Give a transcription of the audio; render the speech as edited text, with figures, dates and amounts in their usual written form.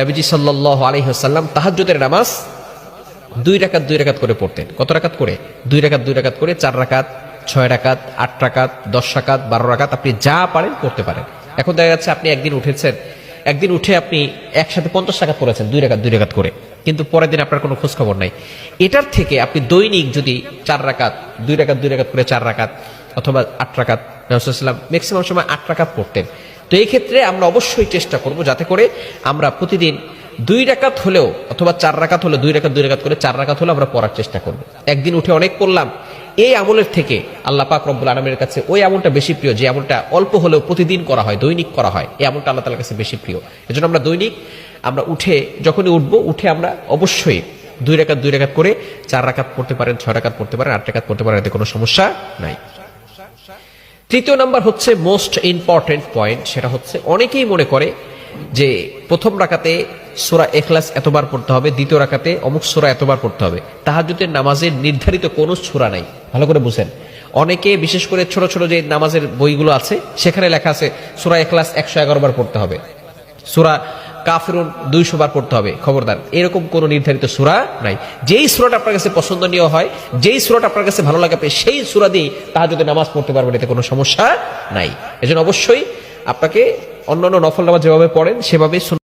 নবীজি সাল্লাল্লাহু আলাইহি ওয়াসাল্লাম তাহাজ্জুদের নামাজ 2 রাকাত করে পড়তেন। কত রাকাত করে? 2 রাকাত করে, 4 রাকাত, 6 রাকাত, 8 রাকাত, 10 রাকাত, 12 রাকাত, আপনি যা পারেন পড়তে পারেন। এখন দেখা যাচ্ছে আপনি একদিন উঠে আপনি একসাথে 50 রাকাত পড়েছেন 2 রাকাত করে, কিন্তু পরের দিন আপনার কোনো খোঁজ খবর নাই। এটার থেকে আপনি দৈনিক যদি 4 রাকাত, 2 রাকাত করে 4 রাকাত অথবা 8 রাকাত, রাসূলুল্লাহ সাল্লাল্লাহু আলাইহি ওয়াসাল্লাম ম্যাক্সিমাম সময় 8 রাকাত পড়তেন। তো এই ক্ষেত্রে আমরা অবশ্যই চেষ্টা করব যাতে করে আমরা প্রতিদিন 2 রাকাত হলেও অথবা 4 রাকাত হলে 2 রাকাত করে 4 রাকাত হলে আমরা পড়ার চেষ্টা করব। একদিন উঠে অনেক পড়লাম, এই আমলের থেকে আল্লাহ পাক রব্বুল আলামিনের কাছে ওই আমলটা বেশি প্রিয় যে আমলটা অল্প হলেও প্রতিদিন করা হয়, দৈনিক করা হয়। এই আমলটা আল্লাহ তাআলার কাছে বেশি প্রিয়। এজন্য আমরা দৈনিক উঠে যখনই উঠে আমরা অবশ্যই 2 রাকাত করে 4 রাকাত পড়তে পারেন, 6 রাকাত পড়তে পারেন, 8 রাকাত পড়তে পারেন, এতে কোনো সমস্যা নাই। তৃতীয় নাম্বার হচ্ছে মোস্ট ইম্পর্টেন্ট পয়েন্ট, সেটা হচ্ছে অনেকেই মনে করে যে প্রথম রাকাতে সূরা ইখলাস এতবার পড়তে হবে, দ্বিতীয় রাকাতে অমুক সূরা এতবার পড়তে হবে। তাহাজ্জুদের নামাজের নির্ধারিত কোনো সূরা নাই। ভালো করে বুঝেন, অনেকে বিশেষ করে ছোট ছোট যে নামাজের বইগুলো আছে সেখানে লেখা আছে সূরা ইখলাস 111 বার পড়তে হবে, সূরা কাফিরুন 200 বার পড়তে হবে। খবরদার, এরকম কোনো নির্ধারিত সূরা নাই। যেই সূরাটা আপনার কাছে পছন্দনীয় হয়, যেই সূরাটা আপনার কাছে ভালো লাগে, আপনি সেই সূরা দিয়ে তাহাজ্জুদের নামাজ পড়তে পারবেন, এতে কোনো সমস্যা নাই। এজন্য অবশ্যই আপনাকে অন্যান্য নফল নামাজ যেভাবে পড়েন সেভাবে